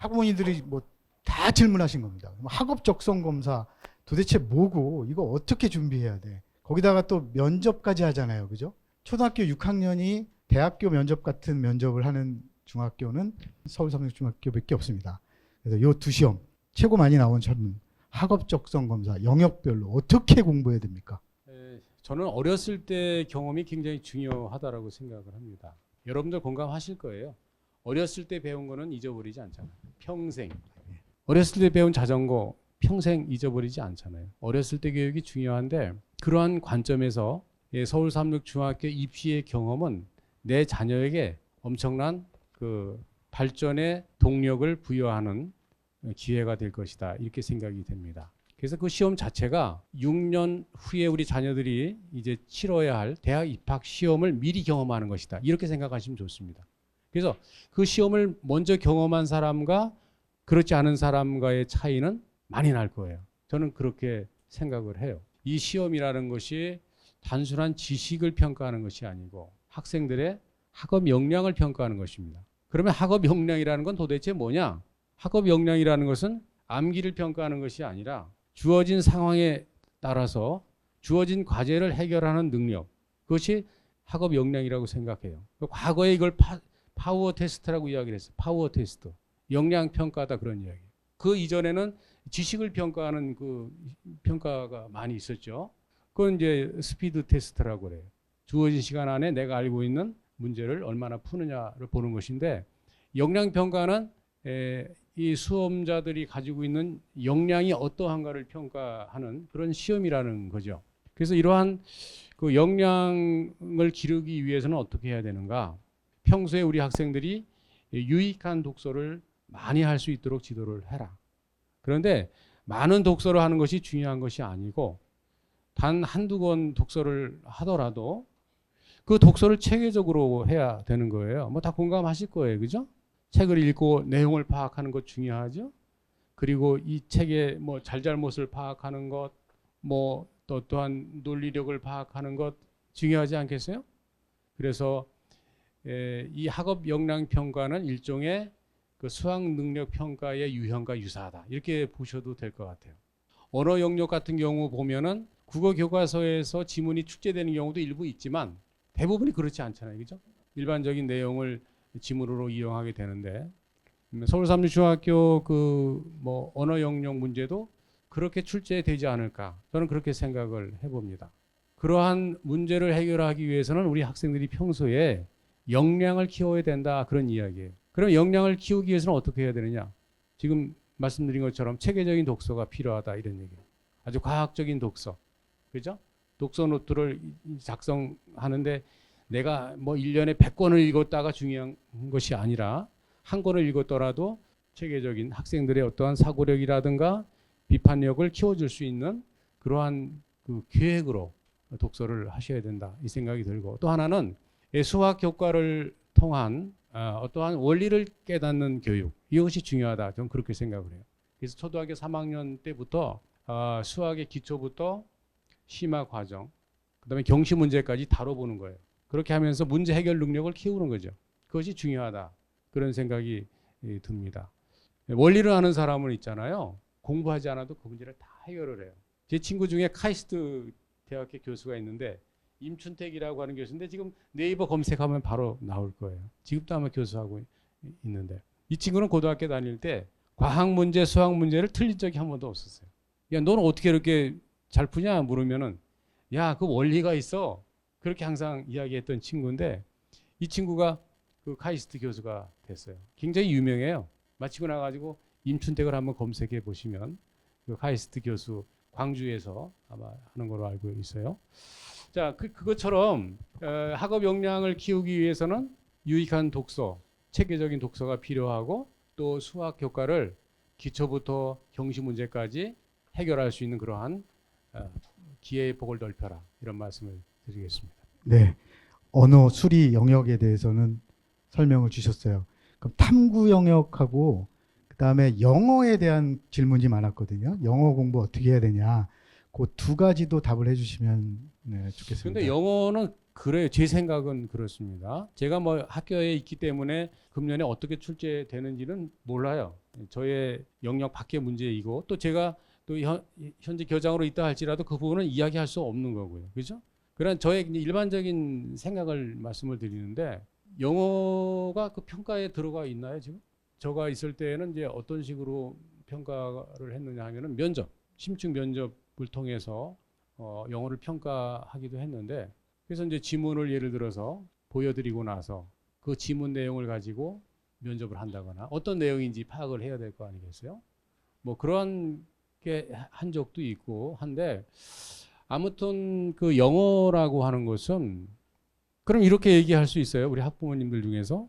학부모님들이 뭐 다 질문하신 겁니다. 학업 적성 검사 도대체 뭐고 이거 어떻게 준비해야 돼? 거기다가 또 면접까지 하잖아요. 그죠? 초등학교 6학년이 대학교 면접 같은 면접을 하는 중학교는 서울삼육중학교밖에 없습니다. 그래서 요 두 시험 최고 많이 나온 질문. 학업 적성 검사 영역별로 어떻게 공부해야 됩니까? 저는 어렸을 때 경험이 굉장히 중요하다라고 생각을 합니다. 여러분들 공감하실 거예요. 어렸을 때 배운 거는 잊어버리지 않잖아요. 평생. 어렸을 때 배운 자전거 평생 잊어버리지 않잖아요. 어렸을 때 교육이 중요한데 그러한 관점에서 서울 삼육중학교 입시의 경험은 내 자녀에게 엄청난 그 발전의 동력을 부여하는 기회가 될 것이다. 이렇게 생각이 됩니다. 그래서 그 시험 자체가 6년 후에 우리 자녀들이 이제 치러야 할 대학 입학 시험을 미리 경험하는 것이다. 이렇게 생각하시면 좋습니다. 그래서 그 시험을 먼저 경험한 사람과 그렇지 않은 사람과의 차이는 많이 날 거예요. 저는 그렇게 생각을 해요. 이 시험이라는 것이 단순한 지식을 평가하는 것이 아니고 학생들의 학업 역량을 평가하는 것입니다. 그러면 학업 역량이라는 건 도대체 뭐냐? 학업 역량이라는 것은 암기를 평가하는 것이 아니라 주어진 상황에 따라서 주어진 과제를 해결하는 능력, 그것이 학업 역량이라고 생각해요. 과거에 이걸 파워 테스트라고 이야기를 했어요. 파워 테스트. 역량 평가다 그런 이야기. 그 이전에는 지식을 평가하는 그 평가가 많이 있었죠. 그건 이제 스피드 테스트라고 그래요. 주어진 시간 안에 내가 알고 있는 문제를 얼마나 푸느냐를 보는 것인데 역량 평가는 이 수험자들이 가지고 있는 역량이 어떠한가를 평가하는 그런 시험이라는 거죠. 그래서 이러한 그 역량을 기르기 위해서는 어떻게 해야 되는가? 평소에 우리 학생들이 유익한 독서를 많이 할 수 있도록 지도를 해라. 그런데 많은 독서를 하는 것이 중요한 것이 아니고 단 한두 권 독서를 하더라도 그 독서를 체계적으로 해야 되는 거예요. 뭐 다 공감하실 거예요. 그죠? 책을 읽고 내용을 파악하는 것 중요하죠. 그리고 이 책의 뭐 잘잘못을 파악하는 것, 뭐 또한 논리력을 파악하는 것 중요하지 않겠어요? 그래서 이 학업 역량 평가는 일종의 그 수학 능력 평가의 유형과 유사하다. 이렇게 보셔도 될 것 같아요. 언어 영역 같은 경우 보면은 국어 교과서에서 지문이 출제되는 경우도 일부 있지만 대부분이 그렇지 않잖아요. 그죠? 일반적인 내용을 지문으로 이용하게 되는데 서울 삼류중학교 그 뭐 언어 영역 문제도 그렇게 출제되지 않을까? 저는 그렇게 생각을 해봅니다. 그러한 문제를 해결하기 위해서는 우리 학생들이 평소에 역량을 키워야 된다 그런 이야기예요. 그럼 역량을 키우기 위해서는 어떻게 해야 되느냐? 지금 말씀드린 것처럼 체계적인 독서가 필요하다 이런 얘기예요. 아주 과학적인 독서, 그죠? 독서 노트를 작성하는데 내가 뭐 1년에 100권을 읽었다가 중요한 것이 아니라 한 권을 읽었더라도 체계적인 학생들의 어떠한 사고력이라든가 비판력을 키워줄 수 있는 그러한 그 계획으로 독서를 하셔야 된다 이 생각이 들고 또 하나는 수학 교과를 통한 어떠한 원리를 깨닫는 교육 이것이 중요하다 저는 그렇게 생각을 해요. 그래서 초등학교 3학년 때부터 수학의 기초부터 심화 과정 그다음에 경시 문제까지 다뤄보는 거예요. 그렇게 하면서 문제 해결 능력을 키우는 거죠. 그것이 중요하다 그런 생각이 듭니다. 원리를 아는 사람은 있잖아요. 공부하지 않아도 그 문제를 다 해결을 해요. 제 친구 중에 카이스트 대학교 교수가 있는데 임춘택이라고 하는 교수인데 지금 네이버 검색하면 바로 나올 거예요. 지금도 아마 교수하고 있는데 이 친구는 고등학교 다닐 때 과학 문제, 수학 문제를 틀린 적이 한 번도 없었어요. 야, 너는 어떻게 이렇게 잘 푸냐 물으면은 야, 그 원리가 있어. 그렇게 항상 이야기했던 친구인데 이 친구가 그 카이스트 교수가 됐어요. 굉장히 유명해요. 마치고 나가지고 임춘택을 한번 검색해 보시면 그 카이스트 교수 광주에서 아마 하는 걸로 알고 있어요. 자, 그것처럼 학업 역량을 키우기 위해서는 유익한 독서, 체계적인 독서가 필요하고 또 수학 교과를 기초부터 경시 문제까지 해결할 수 있는 그러한 기회의 폭을 넓혀라 이런 말씀을 드리겠습니다. 네, 언어 수리 영역에 대해서는 설명을 주셨어요. 그럼 탐구 영역하고 그다음에 영어에 대한 질문이 많았거든요. 영어 공부 어떻게 해야 되냐. 그 두 가지도 답을 해주시면 네, 좋겠습니다. 근데 영어는 그래요. 제 생각은 그렇습니다. 제가 뭐 학교에 있기 때문에 금년에 어떻게 출제되는지는 몰라요. 저의 영역 밖의 문제이고 또 제가 또 현재 교장으로 있다 할지라도 그 부분은 이야기할 수 없는 거고요. 그죠? 그런 저의 일반적인 생각을 말씀을 드리는데 영어가 그 평가에 들어가 있나요, 지금? 저가 있을 때는 이제 어떤 식으로 평가를 했느냐 하면은 면접, 심층 면접을 통해서 영어를 평가하기도 했는데 그래서 이제 지문을 예를 들어서 보여드리고 나서 그 지문 내용을 가지고 면접을 한다거나 어떤 내용인지 파악을 해야 될 거 아니겠어요? 뭐 그런 게 한 적도 있고 한데 아무튼 그 영어라고 하는 것은 그럼 이렇게 얘기할 수 있어요. 우리 학부모님들 중에서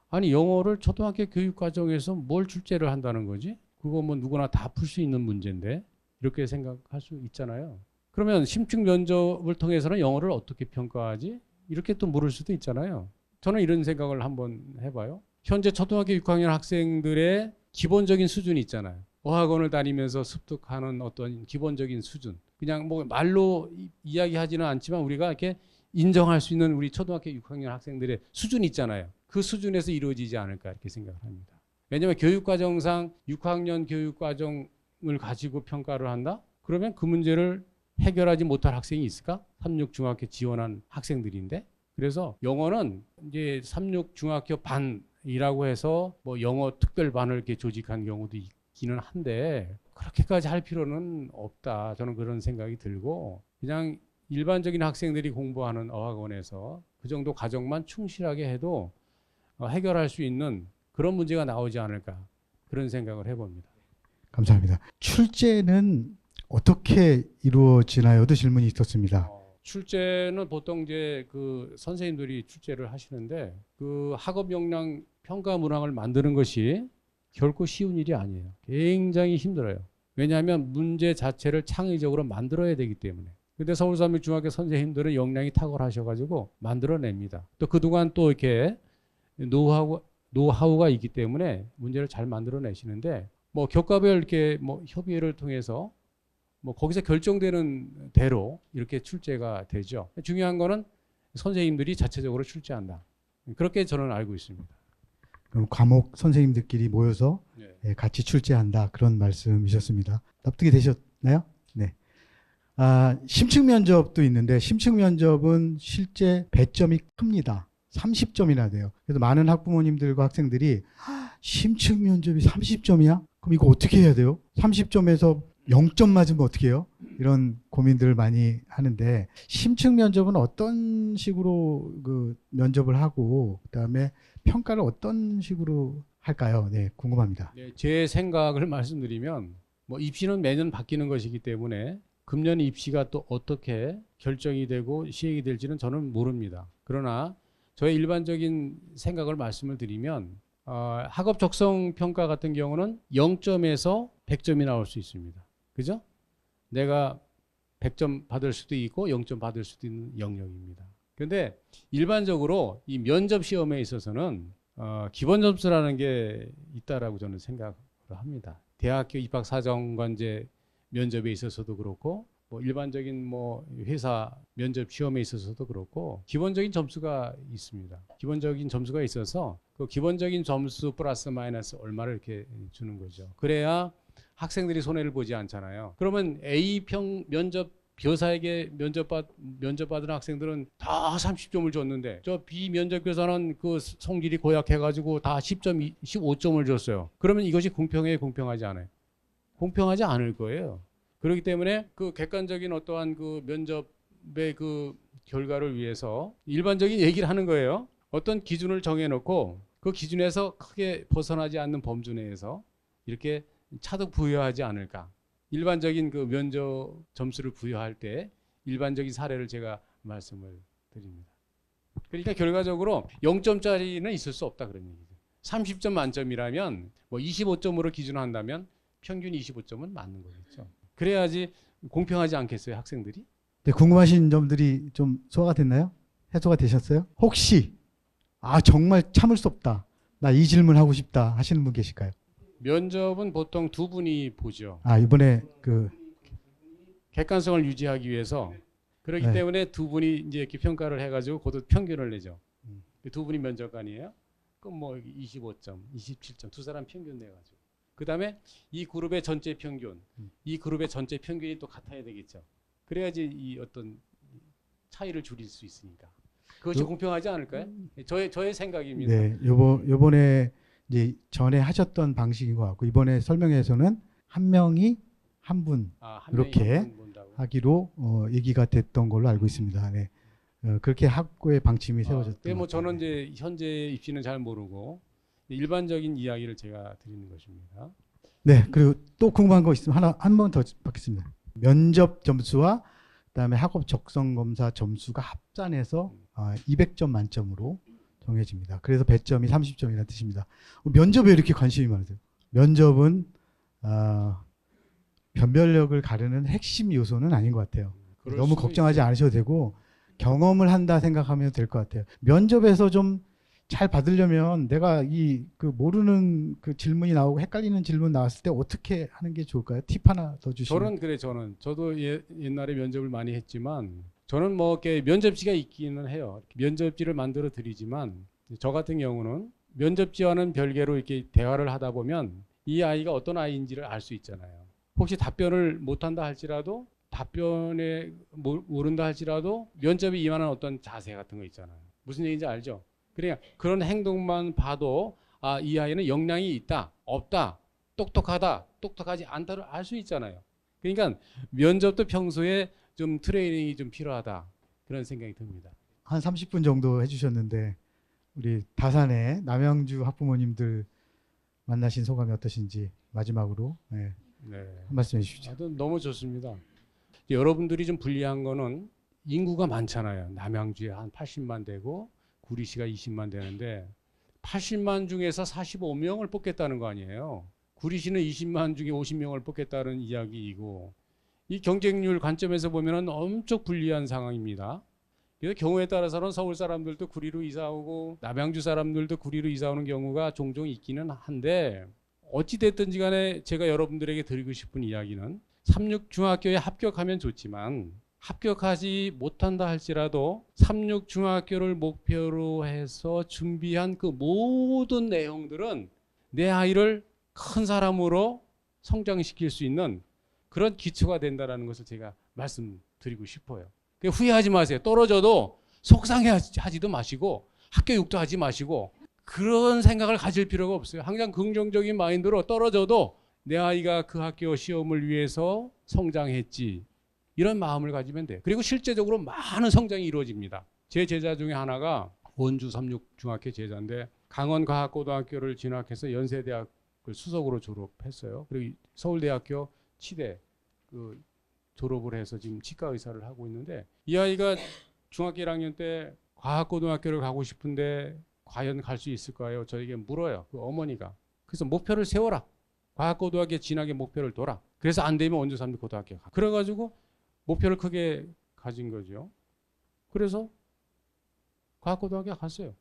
아니 영어를 초등학교 교육 과정에서 뭘 출제를 한다는 거지? 그거 뭐 누구나 다 풀 수 있는 문제인데 이렇게 생각할 수 있잖아요. 그러면 심층 면접을 통해서는 영어를 어떻게 평가하지? 이렇게 또 물을 수도 있잖아요. 저는 이런 생각을 한번 해봐요. 현재 초등학교 6학년 학생들의 기본적인 수준이 있잖아요. 어학원을 다니면서 습득하는 어떤 기본적인 수준. 그냥 뭐 말로 이야기하지는 않지만 우리가 이렇게 인정할 수 있는 우리 초등학교 6학년 학생들의 수준이 있잖아요. 그 수준에서 이루어지지 않을까 이렇게 생각을 합니다. 왜냐하면 교육과정상 6학년 교육과정을 가지고 평가를 한다? 그러면 그 문제를 해결하지 못할 학생이 있을까? 3.6 중학교 지원한 학생들인데. 그래서 영어는 이제 3.6 중학교 반이라고 해서 뭐 영어 특별반을 이렇게 조직한 경우도 있기는 한데 그렇게까지 할 필요는 없다. 저는 그런 생각이 들고 그냥 일반적인 학생들이 공부하는 어학원에서 그 정도 과정만 충실하게 해도 해결할 수 있는 그런 문제가 나오지 않을까 그런 생각을 해봅니다. 감사합니다. 출제는 어떻게 이루어지나요?도 질문이 있었습니다. 출제는 보통 이제 그 선생님들이 출제를 하시는데 그 학업 역량 평가 문항을 만드는 것이 결코 쉬운 일이 아니에요. 굉장히 힘들어요. 왜냐하면 문제 자체를 창의적으로 만들어야 되기 때문에. 근데 서울3.6 중학교 선생님들은 역량이 탁월하셔가지고 만들어냅니다. 또 그동안 또 이렇게 노하우가 있기 때문에 문제를 잘 만들어내시는데 뭐 교과별 이렇게 뭐 협의회를 통해서 뭐 거기서 결정되는 대로 이렇게 출제가 되죠. 중요한 거는 선생님들이 자체적으로 출제한다. 그렇게 저는 알고 있습니다. 그럼 과목 선생님들끼리 모여서 네. 같이 출제한다 그런 말씀이셨습니다. 납득이 되셨나요? 네. 심층 면접도 있는데 심층 면접은 실제 배점이 큽니다. 30점이나 돼요. 그래서 많은 학부모님들과 학생들이 심층 면접이 30점이야? 그럼 이거 어떻게 해야 돼요? 30점에서 0점 맞으면 어떻게 해요? 이런 고민들을 많이 하는데 심층 면접은 어떤 식으로 그 면접을 하고 그다음에 평가를 어떤 식으로 할까요? 네, 궁금합니다. 네, 제 생각을 말씀드리면 뭐 입시는 매년 바뀌는 것이기 때문에 금년 입시가 또 어떻게 결정이 되고 시행이 될지는 저는 모릅니다. 그러나 저의 일반적인 생각을 말씀을 드리면 학업 적성 평가 같은 경우는 0점에서 100점이 나올 수 있습니다. 그죠? 내가 100점 받을 수도 있고 0점 받을 수도 있는 영역입니다. 그런데 일반적으로 이 면접 시험에 있어서는 기본 점수라는 게 있다라고 저는 생각을 합니다. 대학교 입학 사정관제 면접에 있어서도 그렇고 뭐 일반적인 뭐 회사 면접 시험에 있어서도 그렇고 기본적인 점수가 있습니다. 기본적인 점수가 있어서 그 기본적인 점수 플러스 마이너스 얼마를 이렇게 주는 거죠. 그래야 학생들이 손해를 보지 않잖아요. 그러면 A평 면접 교사에게 면접받은 학생들은 다 30점을 줬는데 저 B 면접교사는 그 성질이 고약해가지고 다 10점, 15점을 줬어요. 그러면 이것이 공평해요, 공평하지 않아요? 공평하지 않을 거예요. 그렇기 때문에 그 객관적인 어떠한 그 면접의 그 결과를 위해서 일반적인 얘기를 하는 거예요. 어떤 기준을 정해놓고 그 기준에서 크게 벗어나지 않는 범주 내에서 이렇게 차득 부여하지 않을까. 일반적인 그 면접 점수를 부여할 때 일반적인 사례를 제가 말씀을 드립니다. 그러니까 결과적으로 0점짜리는 있을 수 없다 그런 얘기죠. 30점 만점이라면 뭐 25점으로 기준한다면 평균 25점은 맞는 거겠죠. 그래야지 공평하지 않겠어요, 학생들이? 네, 궁금하신 점들이 좀 소화가 됐나요? 해소가 되셨어요? 혹시 정말 참을 수 없다. 나 이 질문 하고 싶다 하시는 분 계실까요? 면접은 보통 두 분이 보죠. 이번에 객관성을 유지하기 위해서 그렇기 네. 때문에 두 분이 이제 이렇게 평가를 해가지고 곧 평균을 내죠. 음. 두 분이 면접관이에요. 그럼 뭐 25점, 27점 두 사람 평균 내가지고. 그 다음에 이 그룹의 전체 평균, 이 그룹의 전체 평균이 또 같아야 되겠죠. 그래야지 이 어떤 차이를 줄일 수 있으니까. 그것이 요- 공평하지 않을까요? 저의 생각입니다. 네, 요번에 이제 전에 하셨던 방식인 것 같고 이번에 설명회에서는 한 명이 한 분 한 명이 이렇게 한분 본다고. 하기로 얘기가 됐던 걸로 알고 있습니다. 네. 그렇게 학교의 방침이 세워졌던 뭐 것 같아요. 저는 이제 현재 입시는 잘 모르고 일반적인 이야기를 제가 드리는 것입니다. 네, 그리고 또 궁금한 거 있으면 한 번 더 받겠습니다. 면접 점수와 그다음에 학업 적성 검사 점수가 합산해서 200점 만점으로 정해집니다. 그래서 배점이 30점이라는 뜻입니다. 면접에 이렇게 관심이 많으세요? 면접은 변별력을 가르는 핵심 요소는 아닌 것 같아요. 그럴 너무 수도 걱정하지 있어요. 않으셔도 되고 경험을 한다 생각하면 될 것 같아요. 면접에서 좀 잘 받으려면 내가 그 모르는 그 질문이 나오고 헷갈리는 질문 나왔을 때 어떻게 하는 게 좋을까요? 팁 하나 더 주시면. 저도 옛날에 면접을 많이 했지만 저는 뭐 이렇게 면접지가 있기는 해요. 면접지를 만들어 드리지만 저 같은 경우는 면접지와는 별개로 이렇게 대화를 하다 보면 이 아이가 어떤 아이인지를 알 수 있잖아요. 혹시 답변을 못한다 할지라도 답변에 모른다 할지라도 면접에 임하는 어떤 자세 같은 거 있잖아요. 무슨 얘기인지 알죠? 그러니까 그런 행동만 봐도 이 아이는 역량이 있다, 없다, 똑똑하다, 똑똑하지 않다를 알 수 있잖아요. 그러니까 면접도 평소에 좀 트레이닝이 좀 필요하다 그런 생각이 듭니다. 한 30분 정도 해주셨는데 우리 다산의 남양주 학부모님들 만나신 소감이 어떠신지 마지막으로 한 말씀 해주십시오. 너무 좋습니다. 여러분들이 좀 불리한 거는 인구가 많잖아요. 남양주에 한 80만 되고 구리시가 20만 되는데 80만 중에서 45명을 뽑겠다는 거 아니에요. 구리시는 20만 중에 50명을 뽑겠다는 이야기이고 이 경쟁률 관점에서 보면 엄청 불리한 상황입니다. 그래서 경우에 따라서는 서울 사람들도 구리로 이사 오고 남양주 사람들도 구리로 이사 오는 경우가 종종 있기는 한데 어찌 됐든지 간에 제가 여러분들에게 드리고 싶은 이야기는 3.6 중학교에 합격하면 좋지만 합격하지 못한다 할지라도 3.6 중학교를 목표로 해서 준비한 그 모든 내용들은 내 아이를 큰 사람으로 성장시킬 수 있는 그런 기초가 된다는 것을 제가 말씀드리고 싶어요. 후회하지 마세요. 떨어져도 속상해하지도 마시고 학교 욕도 하지 마시고 그런 생각을 가질 필요가 없어요. 항상 긍정적인 마인드로 떨어져도 내 아이가 그 학교 시험을 위해서 성장했지 이런 마음을 가지면 돼요. 그리고 실제적으로 많은 성장이 이루어집니다. 제 제자 중에 하나가 원주 3.6 중학교 제자인데 강원과학고등학교를 진학해서 연세대학을 수석으로 졸업했어요. 그리고 서울대학교 치대 졸업을 해서 지금 치과 의사를 하고 있는데 이 아이가 중학교 1학년 때 과학고등학교를 가고 싶은데 과연 갈 수 있을까요? 저에게 물어요. 그 어머니가. 그래서 목표를 세워라. 과학고등학교 진학의 목표를 둬라. 그래서 안 되면 원주 3.6 고등학교 가. 그래가지고 목표를 크게 가진 거죠. 그래서 과학고등학교 갔어요.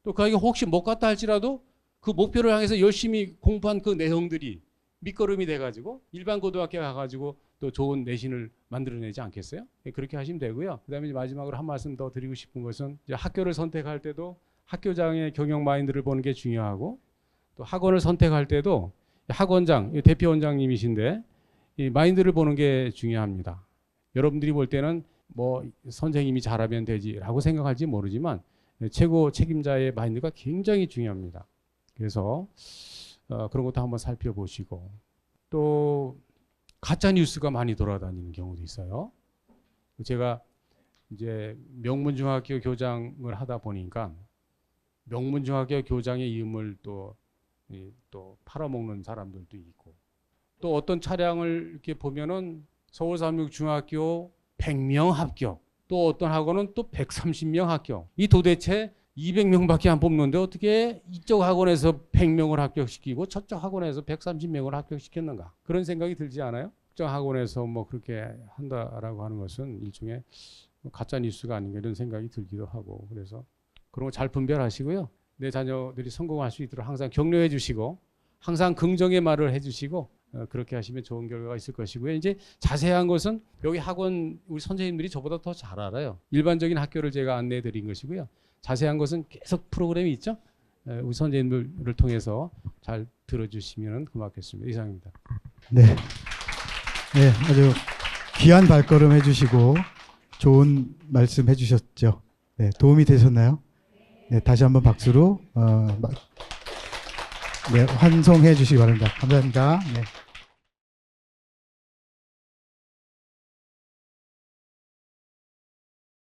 또 거기 혹시 못 갔다 할지라도 그 목표를 향해서 열심히 공부한 그 내용들이 밑거름이 돼가지고 일반 고등학교 가가지고 또 좋은 내신을 만들어내지 않겠어요? 그렇게 하시면 되고요. 그다음에 마지막으로 한 말씀 더 드리고 싶은 것은 이제 학교를 선택할 때도 학교장의 경영 마인드를 보는 게 중요하고 또 학원을 선택할 때도 학원장, 대표 원장님이신데 이 마인드를 보는 게 중요합니다. 여러분들이 볼 때는 뭐 선생님이 잘하면 되지라고 생각할지 모르지만 최고 책임자의 마인드가 굉장히 중요합니다. 그래서 그런 것도 한번 살펴보시고 또 가짜 뉴스가 많이 돌아다니는 경우도 있어요. 제가 이제 명문중학교 교장을 하다 보니까 명문중학교 교장의 이름을 또 팔아먹는 사람들도 있고 또 어떤 차량을 이렇게 보면은 서울 3.6 중학교 100명 합격 또 어떤 학원은 또 130명 합격 이 도대체 200명밖에 안 뽑는데 어떻게 이쪽 학원에서 100명을 합격시키고 저쪽 학원에서 130명을 합격시켰는가 그런 생각이 들지 않아요? 특정 학원에서 뭐 그렇게 한다라고 하는 것은 일종의 가짜 뉴스가 아닌가 이런 생각이 들기도 하고 그래서 그런 거 잘 분별하시고요. 내 자녀들이 성공할 수 있도록 항상 격려해 주시고 항상 긍정의 말을 해 주시고 그렇게 하시면 좋은 결과가 있을 것이고요. 이제 자세한 것은 여기 학원 우리 선생님들이 저보다 더 잘 알아요. 일반적인 학교를 제가 안내해 드린 것이고요. 자세한 것은 계속 프로그램이 있죠. 우리 선생님들을 통해서 잘 들어주시면 고맙겠습니다. 이상입니다. 네. 네, 아주 귀한 발걸음 해주시고 좋은 말씀 해주셨죠. 네, 도움이 되셨나요? 네, 다시 한번 박수로 네, 환송해 주시기 바랍니다. 감사합니다. 네.